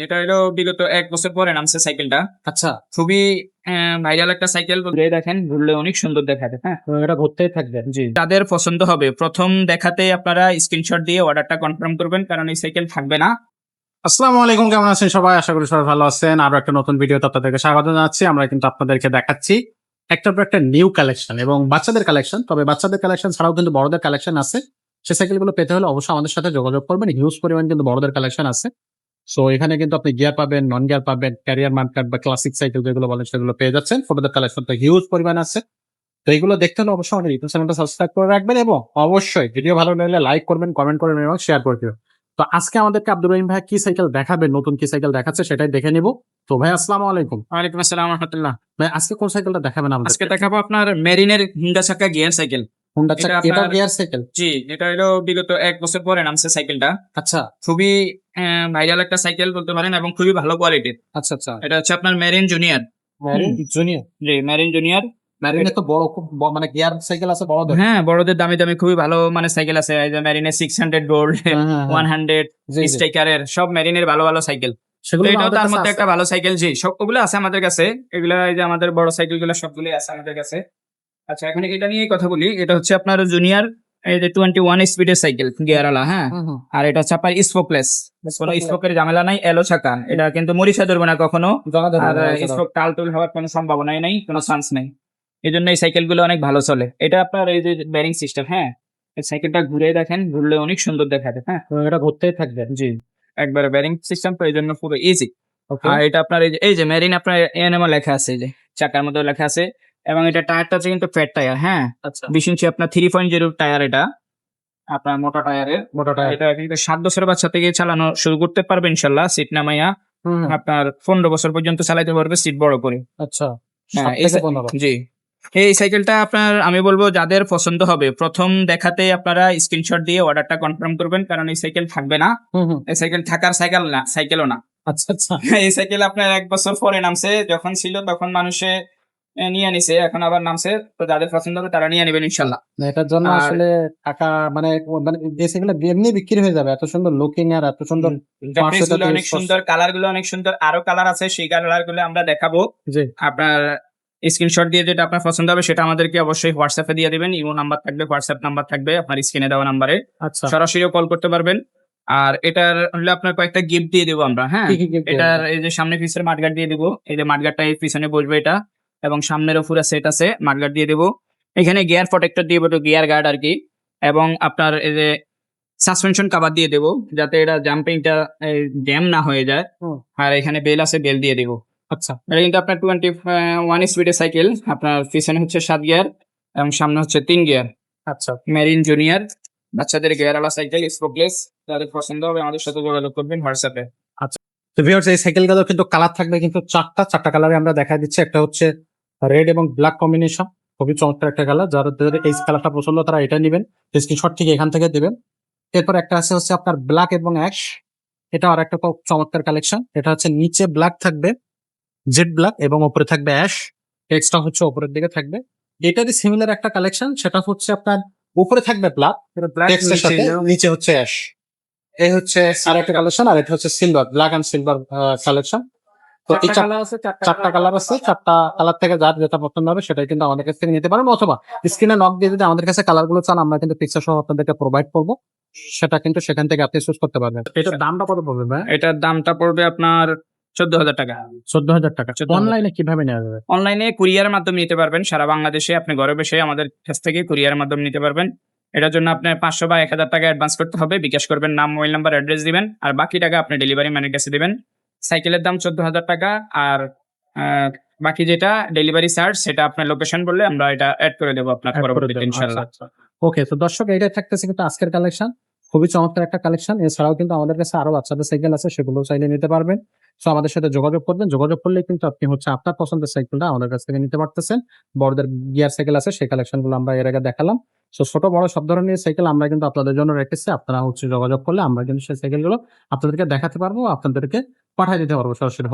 এটা হলো বিগত ১ বছর পরে নামছে সাইকেলটা। আচ্ছা, খুবই ভাইরাল একটা সাইকেল। ঘুরে দেখেন, ঘুরলে অনেক সুন্দর দেখাবে। হ্যাঁ, তো এটা ঘুরতেই থাকবে। জি। যাদের পছন্দ হবে প্রথম দেখাতেই আপনারা স্ক্রিনশট দিয়ে অর্ডারটা কনফার্ম করবেন, কারণ এই সাইকেল থাকবে না। আসসালামু আলাইকুম, কেমন আছেন সবাই? আশা করি সবাই ভালো আছেন। আরো একটা নতুন ভিডিওতে আপনাদেরকে স্বাগত জানাচ্ছি। আমরা কিন্তু আপনাদেরকে দেখাচ্ছি একটার পর একটা নিউ কালেকশন এবং বাচ্চাদের কালেকশন। তবে বাচ্চাদের কালেকশন ছাড়াও কিন্তু বড়দের কালেকশন আছে। সেই সাইকেলগুলো পেতে হলে অবশ্যই আমাদের সাথে যোগাযোগ করবেন। হিউজ পরিমাণ কিন্তু বড়দের কালেকশন আছে। সো এখানে কিন্তু আপনি গিয়ার পাবেন, নন গিয়ার পাবেন, ক্যারিয়ার মার্কার বা ক্লাসিক সাইকেল যেগুলো বলেন সেগুলো পেয়ে যাচ্ছেন। ছোটদের কালেকশন তো হিউজ পরিমাণ আছে। তো এগুলো দেখতে হলে অবশ্যই আমাদের ইউটিউব চ্যানেলটা সাবস্ক্রাইব করে রাখবেন এবং অবশ্যই ভিডিও ভালো লাগলে লাইক করবেন, কমেন্ট করবেন এবং শেয়ার করে দিবেন। তো আজকে আমাদেরকে আব্দুর রহিম ভাই কি সাইকেল দেখাবেন, নতুন কি সাইকেল দেখাচ্ছে সেটাই দেখে নিব। তো ভাই আসসালামু আলাইকুম। ওয়ালাইকুম আসসালাম রাহমাতুল্লাহ। ভাই আজকে কোন সাইকেলটা দেখাবেন আমাদের? আজকে দেখাবো আপনার মেরিনের হুন্ডা চাকা গিয়ার সাইকেল। হোন্ডা এটা এটা আপনার- গিয়ার সাইকেল। জি, এটা হলো বিগত ১ বছর পরে নামছে সাইকেলটা। আচ্ছা খুবই ভাইরাল একটা সাইকেল বলতে পারেন এবং খুবই ভালো কোয়ালিটির। আচ্ছা আচ্ছা। এটা হচ্ছে আপনার মেরিন জুনিয়র। Marine junior. জি, মেরিন জুনিয়র। ম্যারিনে তো বড় খুব মানে গিয়ার সাইকেল আছে বড়দের। হ্যাঁ, বড়দের দামি দামি খুবই ভালো মানে সাইকেল আছে। এই যে মেরিনের 600 গোল্ড, হ্যাঁ, হ্যাঁ, হ্যাঁ। 100 জি, জি। স্ট্রাইকারের, সব মেরিনের ভালো ভালো সাইকেল। সেগুলো তো এটাও আমাদের তার কাছে মধ্যে আছে। একটা ভালো সাইকেল। জি, সবগুলো আছে আমাদের কাছে। এগুলা এই যে আমাদের বড় সাইকেল গুলো সবগুলোই আছে আমাদের কাছে। আচ্ছা, এখন এটা নিয়ে কথা বলি। এটা হচ্ছে আপনার জুনিয়র, এই যে 21 স্পিডের সাইকেল গিয়ারওয়ালা। হ্যাঁ, হুম, হুম। আর এটা হচ্ছে আপনার স্পোকলেস। কোনো Spokeless। স্পোকের ঝামেলা নাই, এলো চাকা। এটা কিন্তু মরিচা ধরবে না কখনো। জগা ধরবে আর না, জগা ধরবে। স্পোক টাল হওয়ার কোনো সম্ভাবনাই নাই, কোনো চান্স নাই। এই জন্য এই সাইকেল গুলো অনেক ভালো চলে। এটা আপনার এই যে ব্যারিং সিস্টেম। হ্যাঁ, এই সাইকেলটা ঘুরে দেখেন, ঘুরলে অনেক সুন্দর দেখাবে। হ্যাঁ, তো এটা ঘুরতেই থাকবে। জি, একবারে ব্যারিং সিস্টেম, তো এই জন্য পুরো ইজি। ওকে। আর এটা আপনার এই যে মেরিন আপনার এনএমও লেখা আছে, এই যে চাকার মধ্যে লেখা আছে। এবং এটা টায়ারটা হচ্ছে কিন্তু ফ্যাট টায়ার। হ্যাঁ, আচ্ছা। 20 ইঞ্চি আপনার 3.0 টায়ার। এটা আপনার মোটা টায়ারের। মোটা টায়ার। এটা কিন্তু 7 বছরের বাচ্চা থেকে চালানো শুরু করতে পারবে ইনশাল্লাহ, সিট নামাইয়া। হুম, হুম। আপনার 15 বছর পর্যন্ত চালাতে পারবে সিট বড় করে। আচ্ছা। হ্যাঁ, 7 থেকে 15। জি, এই সাইকেলটা আপনার আমি বলবো যাদের পছন্দ হবে প্রথম দেখাতেই আপনারা স্ক্রিনশট দিয়ে অর্ডারটা কনফার্ম করবেন, কারণ এই সাইকেল থাকবে না। হুম, হুম। এই সাইকেল থাকার সাইকেল না, সাইকেলও না। আচ্ছা, আচ্ছা। এই সাইকেল আপনার ১ বছর পরে নামছে। যখন ছিল তখন মানুষে নিয়ে নিছে, এখন আবার নামছে। তো যাদের পছন্দ হবে তারা নিয়ে নেবেন ইনশাল্লাহ। না, এটার জন্য আর আসলে টাকা মানে মানে এই সাইকেলটা এমনি বিক্রি হয়ে যাবে। এত সুন্দর লুকিং আর এত সুন্দর জাপানিজ গুলো পার্টস অনেক সুন্দর, কালার গুলো অনেক সুন্দর। আরো কালার আছে, সেই কালার গুলো আমরা দেখাবো। জি। আপনার স্ক্রিনশট দিয়ে যেটা আপনার পছন্দ হবে সেটা আমাদেরকে অবশ্যই হোয়াটসঅ্যাপে দিয়ে দিবেন। ইমো নাম্বার থাকবে, হোয়াটসঅ্যাপ নাম্বার থাকবে আপনার স্ক্রিনে দেওয়া নাম্বারে। আচ্ছা। সরাসরিও কল করতে পারবেন। আর এটার হলে আপনার কয়েকটা গিফট দিয়ে দেবো আমরা। হ্যাঁ, কি কি gift দেবেন? এটার এই যে সামনে পিছের মাঠগার্ড দিয়ে দেবো। এই যে মাঠগার্ডটা এই পিছনে বসবে এটা, এবং সামনেরও পুরো সেট আছে, মাঠগার্ড দিয়ে দেবো। এখানে গিয়ার প্রোটেক্টর দিয়ে দেবো, গিয়ার গার্ড আর কি। এবং আপনার এই যে সাসপেনশন কভার দিয়ে দেবো, যাতে এটা জাম্পিংটা জ্যাম না হয়ে যায়। হুম। আর এখানে বেল আছে, বেল দিয়ে দেবো। আচ্ছা। এটা কিন্তু আপনার 21 স্পিডের সাইকেল। আপনার পিছনে হচ্ছে 7 গিয়ার এবং সামনে হচ্ছে 3 গিয়ার। আচ্ছা। মেরিন জুনিয়র, বাচ্চাদের গিয়ারওয়ালা সাইকেল, স্পোকলেস। যাদের পছন্দ হবে আমাদের সাথে যোগাযোগ করবেন হোয়াটসঅ্যাপে। তো ভিউয়ার্স, এই সাইকেলগুলো কিন্তু কালার থাকবে কিন্তু চারটা কালারে আমরা দেখা দিচ্ছি। একটা হচ্ছে রেড এবং ব্ল্যাক কম্বিনেশন, খুবই চমৎকার একটা কালার। যাদের এই কালারটা পছন্দ তারা এটা নেবেন, স্ক্রিনশট ঠিক এখান থেকে দিবেন। এরপর একটা আছে হচ্ছে আপনার ব্ল্যাক এবং অ্যাশ, এটা আর একটা খুব চমৎকার কালেকশন। এটা হচ্ছে নিচে ব্ল্যাক থাকবে, জেড ব্ল্যাক, এবং উপরে থাকবে অ্যাশ। এক্সট্রা হচ্ছে উপরের দিকে থাকবে। এটারই সিমিলার একটা কালেকশন, সেটা হচ্ছে আপনার উপরে থাকবে ব্ল্যাক, টেক্সটের সাথে নিচে হচ্ছে অ্যাশ। এই হচ্ছে আর একটা কালেকশন, আর এটা হচ্ছে silver, black and silver collection. তো এই চারটা কালার আছে। চারটা কালার থেকে যার যেটা পছন্দ হবে সেটাই কিন্তু আমাদের কাছ থেকে নিতে পারবেন, অথবা স্ক্রিনে নক দিয়ে যদি আমাদের কাছে কালার গুলো চান আমরা কিন্তু পিকচার সহ আপনাদেরকে প্রোভাইড করবো। সেটা কিন্তু সেখান থেকে আপনি চুজ করতে পারবেন। এটার দামটা কত পড়বে ভাই? এটার দামটা পড়বে আপনার 14,000 টাকা। 14,000 টাকা। 14,000 অনলাইনে কিভাবে নেওয়া যাবে? অনলাইনে কুরিয়ারের মাধ্যমে নিতে পারবেন। সারা বাংলাদেশে আপনি ঘরে বসে আমাদের কাছ থেকে কুরিয়ারের মাধ্যমে নিতে পারবেন। এটার জন্য আপনার 500 বা 1,000 টাকা অ্যাডভান্স করতে হবে। বিকাশ করবেন, নাম, মোবাইল নাম্বার, অ্যাড্রেস দিবেন। আর বাকি টাকা আপনি ডেলিভারি ম্যানের কাছে দিবেন। সাইকেলের দাম 14,000 টাকা। আর বাকি যেটা ডেলিভারি চার্জ সেটা আপনার লোকেশন বললে আমরা এটা অ্যাড করে দেবো আপনার পরবর্তীতে ইনশাআল্লাহ। ওকে, তো দর্শক এইটাই থাকতেছে কিন্তু আজকের কালেকশন। খুবই চমৎকার একটা কালেকশন। এছাড়াও কিন্তু আমাদের কাছে আরো বাচ্চাদের সাইকেল আছে, সেগুলো চাইলে নিতে পারবেন। সো আমাদের সাথে যোগাযোগ করবেন। যোগাযোগ করলে কিন্তু আপনি হচ্ছে আপনার পছন্দের সাইকেলটা আমাদের কাছ থেকে নিতে পারতেছেন। বড়দের গিয়ার সাইকেল আছে, সেই কালেকশন গুলো আমরা এর আগে দেখালাম। সো ছোট বড় সব ধরনের সাইকেল আমরা কিন্তু আপনাদের জন্য রেখেছি। আপনারা হচ্ছে যোগাযোগ করলে আমরা কিন্তু সেই সাইকেল গুলো আপনাদেরকে দেখাতে পারবো, আপনাদেরকে পাঠিয়ে দিতে পারবো সরাসরি।